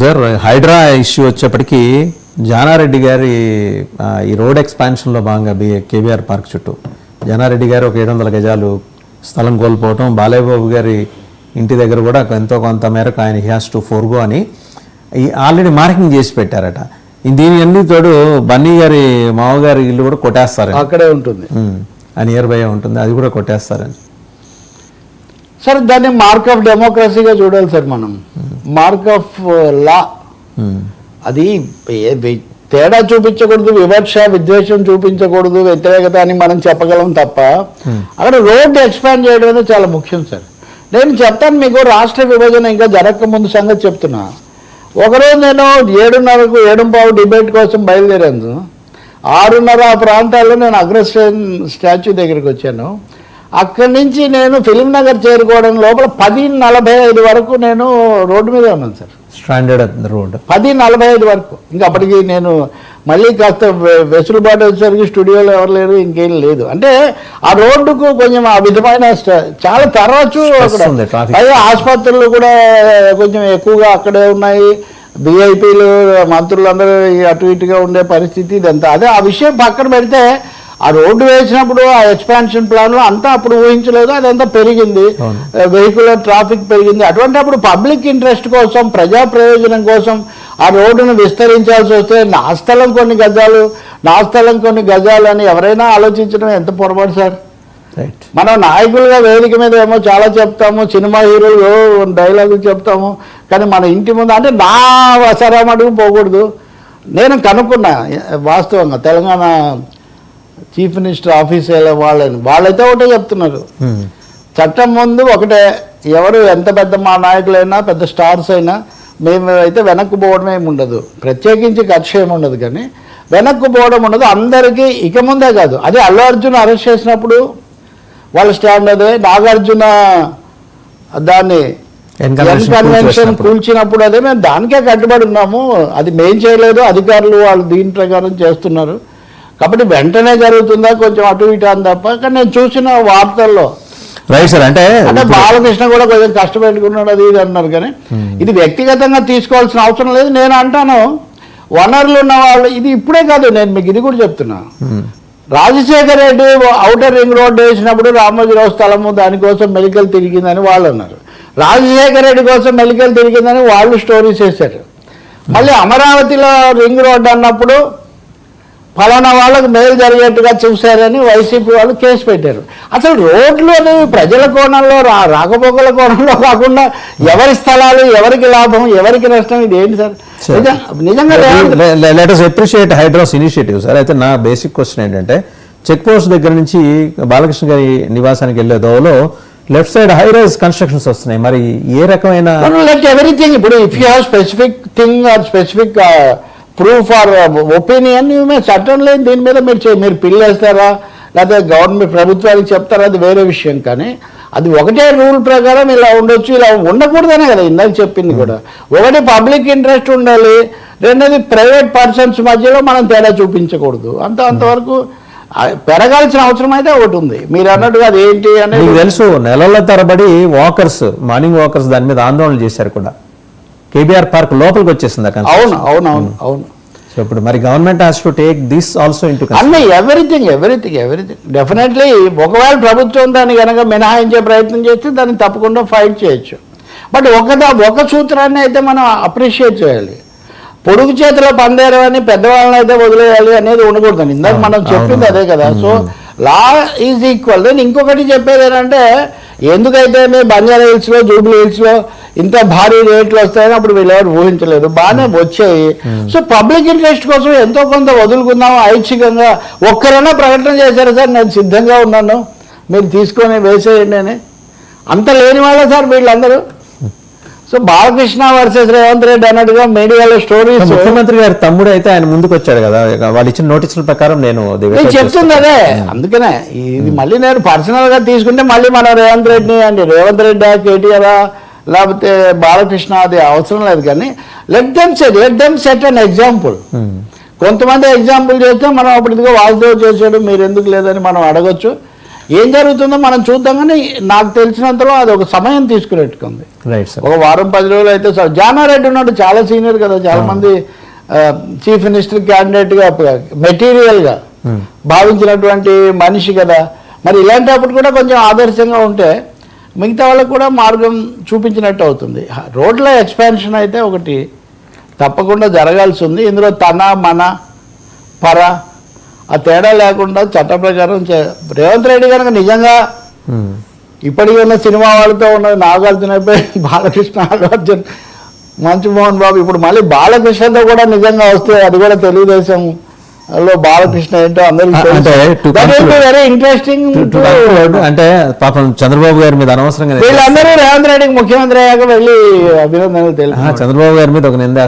Sir Hydraa issue వచ్చేప్పటికీ Jana Reddy గారి ఈ road ఎక్స్పాన్షన్లో భాగంగా కేబీఆర్ పార్క్ చుట్టూ జానారెడ్డి గారు ఒక 700 గజాలు స్థలం కోల్పోవటం, బాలయ్యబాబు గారి ఇంటి దగ్గర కూడా ఎంతో కొంత మేరకు ఆయన హ్యాస్ టు ఫోర్గో అని ఆల్రెడీ మార్కింగ్ చేసి పెట్టారట. దీని అన్ని తోడు బన్నీ గారి మామగారి ఇల్లు కూడా కొట్టేస్తారు, అక్కడే ఉంటుంది, నియర్ బై ఉంటుంది, అది కూడా కొట్టేస్తారని. సార్ దాన్ని మార్క్ ఆఫ్ డెమోక్రసీగా చూడాలి సార్ మనం. మార్క్ ఆఫ్ లా, అది తేడా చూపించకూడదు, వివక్ష విద్వేషం చూపించకూడదు, వ్యతిరేకత అని మనం చెప్పగలం తప్ప అక్కడ రోడ్డు ఎక్స్పాండ్ చేయడం అనేది చాలా ముఖ్యం సార్. నేను చెప్తాను మీకు, రాష్ట్ర విభజన ఇంకా జరగక ముందు సంగతి చెప్తున్నా. ఒకరోజు నేను 7:30కు 7:15 డిబేట్ కోసం బయలుదేరాను. 6:30 ఆ ప్రాంతాల్లో నేను అగ్రసేన్ స్టాచ్యూ దగ్గరికి వచ్చాను. అక్కడి నుంచి నేను ఫిలిం నగర్ చేరుకోవడం లోపల 10:45 వరకు నేను రోడ్డు మీద ఉన్నాను సార్, స్టాండర్డ్ రోడ్. 10:45 వరకు. ఇంకా అప్పటికి నేను మళ్ళీ కాస్త వెసులుబాటు వచ్చేసరికి స్టూడియోలో ఎవరు లేరు, ఇంకేం లేదు. అంటే ఆ రోడ్డుకు కొంచెం ఆ విధమైన చాలా తరచు అదే ఆసుపత్రులు కూడా కొంచెం ఎక్కువగా అక్కడే ఉన్నాయి, విఐపీలు మంత్రులందరూ అటు ఇటుగా ఉండే పరిస్థితి ఇదంతా. అదే ఆ విషయం పక్కన పెడితే ఆ రోడ్డు వేసినప్పుడు ఆ ఎక్స్పాన్షన్ ప్లాన్లో అంతా అప్పుడు ఊహించలేదు, అదంతా పెరిగింది, వెహికులర్ ట్రాఫిక్ పెరిగింది. అటువంటి అప్పుడు పబ్లిక్ ఇంట్రెస్ట్ కోసం, ప్రజా ప్రయోజనం కోసం ఆ రోడ్డును విస్తరించాల్సి వస్తే నా స్థలం కొన్ని గజాలు అని ఎవరైనా ఆలోచించడం ఎంత పొరపాటు సార్. మనం నాయకులుగా వేదిక మీద ఏమో చాలా చెప్తాము, సినిమా హీరోలు డైలాగులు చెప్తాము, కానీ మన ఇంటి ముందు అంటే నా అసరామడుగు పోకూడదు. నేను కనుక్కున్నా వాస్తవంగా తెలంగాణ చీఫ్ మినిస్టర్ ఆఫీస్ వాళ్ళైతే ఒకటే చెప్తున్నారు, చట్టం ముందు ఒకటే, ఎవరు ఎంత పెద్ద మా నాయకులైనా పెద్ద స్టార్స్ అయినా మేము అయితే వెనక్కు పోవడం ఏమి ఉండదు, ప్రత్యేకించి ఖర్చు ఏమి ఉండదు, కానీ వెనక్కు పోవడం ఉండదు అందరికీ. ఇక ముందే కాదు, అదే అల్లు అర్జున్ అరెస్ట్ చేసినప్పుడు వాళ్ళ స్టాండ్ అదే, నాగార్జున దాన్ని కన్వెన్షన్ కూల్చినప్పుడు అదే, మేము దానికే కట్టుబడి ఉన్నాము, అది మేం చేయలేదు, అధికారులు వాళ్ళు దీని ప్రకారం చేస్తున్నారు, కాబట్టి వెంటనే జరుగుతుందా కొంచెం అటు ఇటు అని తప్ప. కానీ నేను చూసిన వార్తల్లో రైట్ సార్, అంటే బాలకృష్ణ కూడా కొంచెం కష్టపెట్టుకున్నాడు అది ఇది అన్నారు, కానీ ఇది వ్యక్తిగతంగా తీసుకోవాల్సిన అవసరం లేదు. నేను అంటాను, వనరులు ఉన్న వాళ్ళు, ఇది ఇప్పుడే కాదు, నేను మీకు ఇది కూడా చెప్తున్నా, Rajasekhara Reddy outer ring road వేసినప్పుడు రామోజీరావు స్థలము దానికోసం మెడికల్ తిరిగిందని వాళ్ళు అన్నారు, రాజశేఖర రెడ్డి కోసం మెడికల్ తిరిగిందని వాళ్ళు స్టోరీస్ వేశారు. మళ్ళీ అమరావతిలో రింగ్ రోడ్డు అన్నప్పుడు ఫలానా వాళ్ళకు మేలు జరిగేట్టుగా చూశారని వైసీపీ వాళ్ళు కేసు పెట్టారు. అసలు రోడ్లు అనేవి ప్రజల కోణంలో రాకపోకల కోణంలో కాకుండా ఎవరి స్థలాలు, ఎవరికి లాభం, ఎవరికి నష్టం, ఇది ఏంటి సార్ నిజంగా. Let us appreciate Hydraa initiative sir. అయితే నా బేసిక్ క్వశ్చన్ ఏంటంటే, చెక్ పోస్ట్ దగ్గర నుంచి బాలకృష్ణ గారి నివాసానికి వెళ్ళే దోవలో left side high rise constructions వస్తున్నాయి, మరి ఏ రకమైన ఎవ్రీథింగ్. ఇప్పుడు if you have specific thing or specific proof or opinion, చట్టం లేదు దీని మీద మీరు పిల్లేస్తారా లేకపోతే గవర్నమెంట్ ప్రభుత్వానికి చెప్తారా, అది వేరే విషయం. కానీ అది ఒకటే రూల్ ప్రకారం ఇలా ఉండొచ్చు, ఇలా ఉండకూడదనే కదా ఇందాక చెప్పింది కూడా. ఒకటి పబ్లిక్ ఇంట్రెస్ట్ ఉండాలి, రెండోది ప్రైవేట్ పర్సన్స్ మధ్యలో మనం తేడా చూపించకూడదు. అంతవరకు పెరగాల్సిన అవసరం అయితే ఒకటి ఉంది. మీరు అన్నట్టుగా అది ఏంటి అనేది తెలుసు. నెలల తరబడి వాకర్స్, మార్నింగ్ వాకర్స్ దాని మీద ఆందోళన చేశారు కూడా. కేబీఆర్ పార్క్ లోపలికి వచ్చేసింది. అవును. సో ఇప్పుడు మరి government has to take this also into అన్నీ ఎవ్రీథింగ్ డెఫినెట్లీ. ఒకవేళ ప్రభుత్వం దాన్ని కనుక మినహాయించే ప్రయత్నం చేస్తే దాన్ని తప్పకుండా ఫైట్ చేయొచ్చు. బట్ ఒక సూత్రాన్ని అయితే మనం అప్రిషియేట్ చేయాలి, పొడుగు చేతిలో పందేరం అని పెద్దవాళ్ళని అయితే వదిలేయాలి అనేది ఉండకూడదని ఇందాక మనం చెప్పింది అదే కదా. So law is equal. నేను ఇంకొకటి చెప్పేది ఏంటంటే, ఎందుకైతే బంజారా హిల్స్లో, జూబ్లీ హిల్స్లో ఇంత భారీ రేట్లు వస్తాయని అప్పుడు వీళ్ళెవరు ఊహించలేదు, బాగానే వచ్చాయి. సో పబ్లిక్ ఇంట్రెస్ట్ కోసం ఎంతో కొంత వదులుకుందాం ఐచ్ఛికంగా. ఒక్కరైనా ప్రకటన చేశారు సార్ నేను సిద్ధంగా ఉన్నాను మీరు తీసుకొని వేసేయండి అని, అంత లేని వాళ్ళే సార్ వీళ్ళందరూ. సో బాలకృష్ణ వర్సెస్ రేవంత్ రెడ్డి అన్నట్టుగా మీడియాలో స్టోరీస్. ముఖ్యమంత్రి గారి తమ్ముడు అయితే ఆయన ముందుకు వచ్చాడు కదా, వాళ్ళు ఇచ్చిన నోటీసుల ప్రకారం నేను చెప్తుంది అదే. అందుకనే ఇది మళ్ళీ నేను పర్సనల్ గా తీసుకుంటే మళ్ళీ మనం రేవంత్ రెడ్డి కేటీఆర్ లేకపోతే బాలకృష్ణ అది అవసరం లేదు. కానీ let them set an example. కొంతమంది ఎగ్జాంపుల్ చేస్తే మనం అప్పుడు ఇదిగో వాసుదేవ్ చేశాడు మీరు ఎందుకు లేదని మనం అడగొచ్చు. ఏం జరుగుతుందో మనం చూద్దాం, కానీ నాకు తెలిసినంతలో అది ఒక సమయం తీసుకునేట్టుకుంది. Right sir. ఒక వారం 10 రోజులు అయితే సార్. జానారెడ్డి ఉన్నాడు, చాలా సీనియర్ కదా, చాలా మంది చీఫ్ మినిస్టర్ క్యాండిడేట్గా మెటీరియల్గా భావించినటువంటి మనిషి కదా. మరి ఇలాంటప్పుడు కూడా కొంచెం ఆదర్శంగా ఉంటే మిగతా వాళ్ళకు కూడా మార్గం చూపించినట్టు అవుతుంది. రోడ్ల ఎక్స్పాన్షన్ అయితే ఒకటి తప్పకుండా జరగాల్సి ఉంది. ఇందులో తన మన పర ఆ తేడా లేకుండా చట్ట ప్రకారం రేవంత్ రెడ్డి కనుక నిజంగా ఇప్పటికీ ఉన్న సినిమా వాళ్ళతో ఉన్నది నాగార్జున అయిపోయి బాలకృష్ణ, నాగార్జున, మంచు మోహన్ బాబు, ఇప్పుడు మళ్ళీ బాలకృష్ణతో కూడా నిజంగా వస్తే అది కూడా తెలుగుదేశం లో బాలకృష్ణ ఏంటో అందరికీ వెరీ ఇంట్రెస్టింగ్. అంటే పాపం చంద్రబాబు గారి మీద అనవసరంగా వీళ్ళందరూ రేవంత్ రెడ్డికి ముఖ్యమంత్రి అయ్యాక వెళ్ళి అభినందనలు తెలుసు. చంద్రబాబు గారి మీద ఒక నింద